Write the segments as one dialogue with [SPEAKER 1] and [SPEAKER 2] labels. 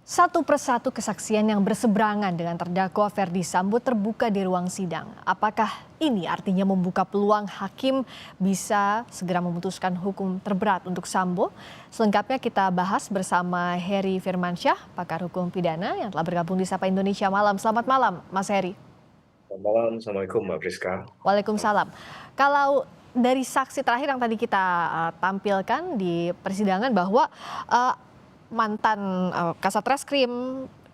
[SPEAKER 1] Satu persatu kesaksian yang berseberangan dengan terdakwa Ferdy Sambo terbuka di ruang sidang. Apakah ini artinya membuka peluang hakim bisa segera memutuskan hukum terberat untuk Sambo? Selengkapnya kita bahas bersama Heri Firmansyah, pakar hukum pidana yang telah bergabung di Sapa Indonesia Malam. Selamat malam, Mas Heri.
[SPEAKER 2] Selamat malam, Assalamualaikum Mbak Friska.
[SPEAKER 1] Waalaikumsalam. Kalau dari saksi terakhir yang tadi kita tampilkan di persidangan bahwa eh, mantan Kasat Reskrim,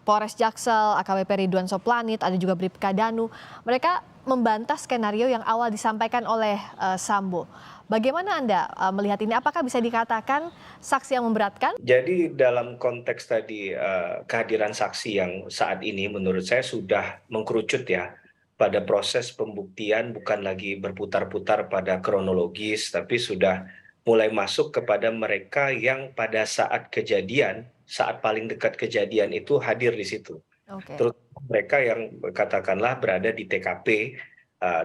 [SPEAKER 1] Polres Jaksel, AKBP Ridwan Soplanit, ada juga Bribka Danu, mereka membantah skenario yang awal disampaikan oleh Sambo. Bagaimana Anda melihat ini? Apakah bisa dikatakan saksi yang memberatkan?
[SPEAKER 2] Jadi dalam konteks tadi kehadiran saksi yang saat ini menurut saya sudah mengkerucut ya pada proses pembuktian, bukan lagi berputar-putar pada kronologis, tapi sudah mulai masuk kepada mereka yang pada saat kejadian, saat paling dekat kejadian itu hadir di situ.
[SPEAKER 1] Oke.
[SPEAKER 2] Terutama mereka yang katakanlah berada di TKP,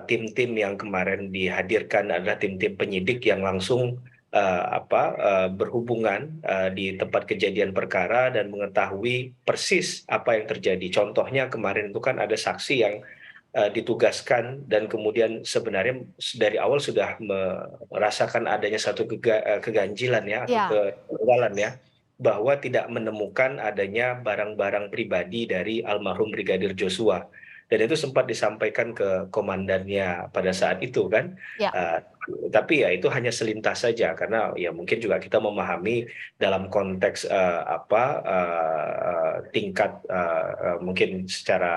[SPEAKER 2] tim-tim yang kemarin dihadirkan adalah tim-tim penyidik yang langsung berhubungan di tempat kejadian perkara dan mengetahui persis apa yang terjadi. Contohnya kemarin itu kan ada saksi yang ditugaskan dan kemudian sebenarnya dari awal sudah merasakan adanya satu keganjilan ya atau
[SPEAKER 1] Ya,
[SPEAKER 2] kegagalan ya, bahwa tidak menemukan adanya barang-barang pribadi dari almarhum Brigadir Joshua. Dan itu sempat disampaikan ke komandannya pada saat itu kan.
[SPEAKER 1] ya.
[SPEAKER 2] Eh, tapi ya itu hanya selintas saja karena ya mungkin juga kita memahami dalam konteks tingkat mungkin secara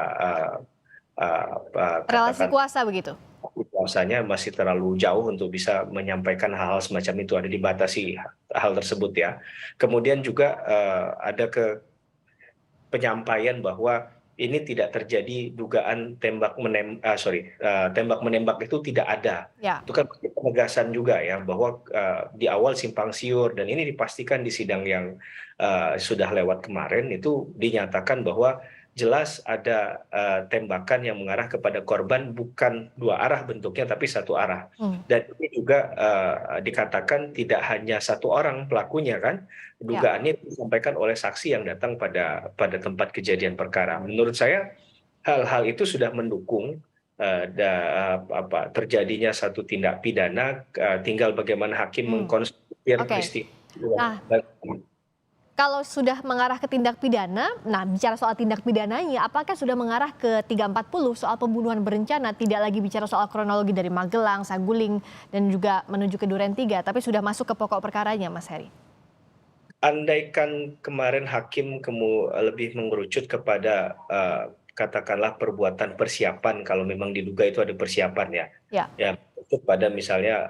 [SPEAKER 1] Relasi
[SPEAKER 2] katakan
[SPEAKER 1] kuasa begitu.
[SPEAKER 2] kuasanya masih terlalu jauh untuk bisa menyampaikan hal-hal semacam itu, ada dibatasi hal tersebut ya. Kemudian juga ada penyampaian bahwa ini tidak terjadi dugaan tembak menembak itu tidak ada.
[SPEAKER 1] Ya.
[SPEAKER 2] Itu kan penegasan juga ya bahwa di awal simpang siur dan ini dipastikan di sidang yang sudah lewat kemarin itu dinyatakan bahwa jelas ada tembakan yang mengarah kepada korban bukan dua arah bentuknya tapi satu arah.
[SPEAKER 1] Hmm.
[SPEAKER 2] Dan ini juga dikatakan tidak hanya satu orang pelakunya kan,
[SPEAKER 1] Ya.
[SPEAKER 2] dugaannya disampaikan oleh saksi yang datang pada tempat kejadian perkara. Menurut saya hal-hal itu sudah mendukung terjadinya satu tindak pidana, tinggal bagaimana hakim
[SPEAKER 1] Hmm.
[SPEAKER 2] mengkonstruksi
[SPEAKER 1] Oke.
[SPEAKER 2] peristiwa.
[SPEAKER 1] Nah, kalau sudah mengarah ke tindak pidana, nah bicara soal tindak pidananya, apakah sudah mengarah ke 340 soal pembunuhan berencana, tidak lagi bicara soal kronologi dari Magelang, Saguling, dan juga menuju ke Duren 3, tapi sudah masuk ke pokok perkaranya, Mas Heri?
[SPEAKER 2] Andaikan kemarin hakim lebih mengerucut kepada katakanlah perbuatan persiapan, kalau memang diduga itu ada persiapan ya,
[SPEAKER 1] Ya.
[SPEAKER 2] ya itu pada misalnya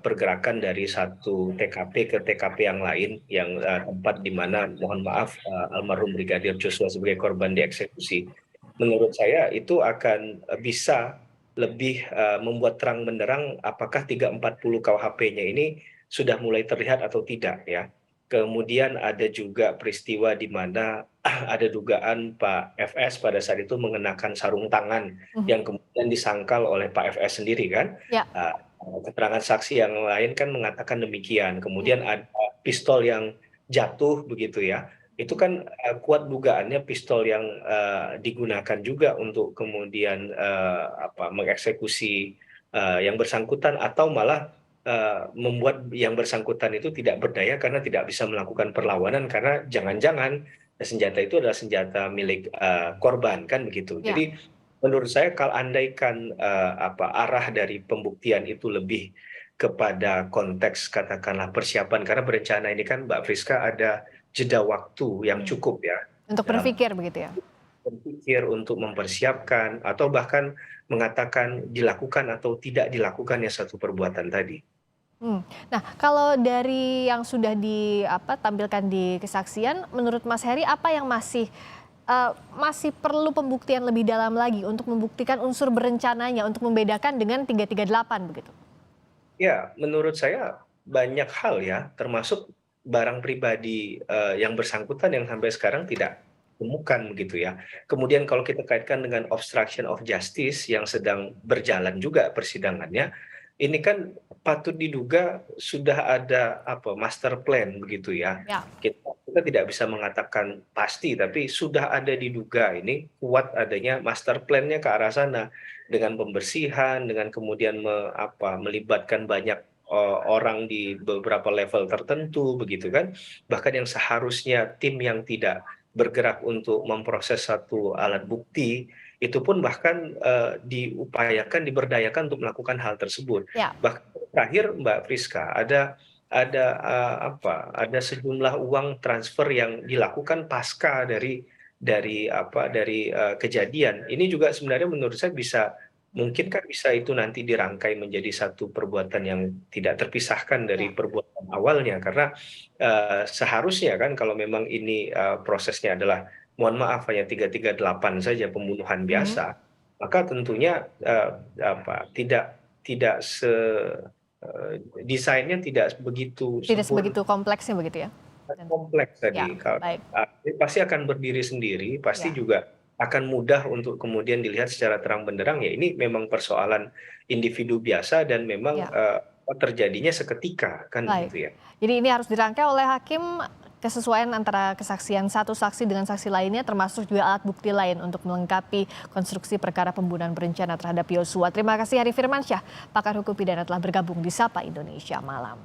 [SPEAKER 2] pergerakan dari satu TKP ke TKP yang lain yang tempat di mana mohon maaf almarhum Brigadir Joshua sebagai korban dieksekusi. Menurut saya itu akan bisa lebih membuat terang benderang apakah 340 KUHP-nya ini sudah mulai terlihat atau tidak ya. Kemudian ada juga peristiwa di mana ada dugaan Pak FS pada saat itu mengenakan sarung tangan
[SPEAKER 1] Mhm.
[SPEAKER 2] yang kemudian disangkal oleh Pak FS sendiri kan.
[SPEAKER 1] Ya.
[SPEAKER 2] Ah, Keterangan saksi yang lain kan mengatakan demikian.
[SPEAKER 1] Ya.
[SPEAKER 2] Kemudian ada pistol yang jatuh begitu ya. Itu kan kuat dugaannya pistol yang digunakan juga untuk kemudian mengeksekusi yang bersangkutan atau malah membuat yang bersangkutan itu tidak berdaya karena tidak bisa melakukan perlawanan karena jangan-jangan senjata itu adalah senjata milik korban kan begitu.
[SPEAKER 1] Ya.
[SPEAKER 2] Jadi menurut saya kalau andaikan arah dari pembuktian itu lebih kepada konteks katakanlah persiapan karena berencana ini kan Mbak Friska ada jeda waktu yang
[SPEAKER 1] Hmm.
[SPEAKER 2] cukup ya
[SPEAKER 1] Untuk
[SPEAKER 2] dalam
[SPEAKER 1] berpikir begitu ya?
[SPEAKER 2] berpikir untuk mempersiapkan atau bahkan mengatakan dilakukan atau tidak dilakukannya satu perbuatan tadi.
[SPEAKER 1] Hmm. Nah, kalau dari yang sudah tampilkan di kesaksian, menurut Mas Heri apa yang masih perlu pembuktian lebih dalam lagi untuk membuktikan unsur berencananya untuk membedakan dengan 338 begitu?
[SPEAKER 2] Ya, menurut saya banyak hal ya, termasuk barang pribadi yang bersangkutan yang sampai sekarang tidak ditemukan begitu ya. Kemudian kalau kita kaitkan dengan obstruction of justice yang sedang berjalan juga persidangannya, ini kan patut diduga sudah ada master plan begitu ya.
[SPEAKER 1] Ya,
[SPEAKER 2] Kita tidak bisa mengatakan pasti, tapi sudah ada diduga ini kuat adanya master plan-nya ke arah sana dengan pembersihan, dengan kemudian melibatkan banyak orang di beberapa level tertentu begitu kan. Bahkan yang seharusnya tim yang tidak bergerak untuk memproses satu alat bukti itu pun bahkan diupayakan, diberdayakan untuk melakukan hal tersebut.
[SPEAKER 1] ya.
[SPEAKER 2] Bahkan terakhir Mbak Friska, ada sejumlah uang transfer yang dilakukan pasca dari kejadian. Ini juga sebenarnya menurut saya mungkin kan bisa itu nanti dirangkai menjadi satu perbuatan yang tidak terpisahkan dari
[SPEAKER 1] Ya.
[SPEAKER 2] perbuatan awalnya, karena seharusnya kan kalau memang ini prosesnya adalah, mohon maaf, hanya 338 saja, pembunuhan
[SPEAKER 1] Mhm.
[SPEAKER 2] biasa, maka tentunya tidak tidak desainnya tidak begitu
[SPEAKER 1] Tidak
[SPEAKER 2] sempurna,
[SPEAKER 1] sebegitu kompleksnya begitu ya?
[SPEAKER 2] kompleks
[SPEAKER 1] Ya,
[SPEAKER 2] tadi.
[SPEAKER 1] baik.
[SPEAKER 2] Pasti akan berdiri sendiri, pasti
[SPEAKER 1] Ya,
[SPEAKER 2] juga akan mudah untuk kemudian dilihat secara terang benderang, ya ini memang persoalan individu biasa dan memang
[SPEAKER 1] ya.
[SPEAKER 2] terjadinya seketika kan
[SPEAKER 1] Baik.
[SPEAKER 2] gitu ya.
[SPEAKER 1] Jadi ini harus dirangkai oleh hakim kesesuaian antara kesaksian satu saksi dengan saksi lainnya termasuk juga alat bukti lain untuk melengkapi konstruksi perkara pembunuhan berencana terhadap Yosua. Terima kasih Hari Firmansyah, pakar hukum pidana telah bergabung di Sapa Indonesia Malam.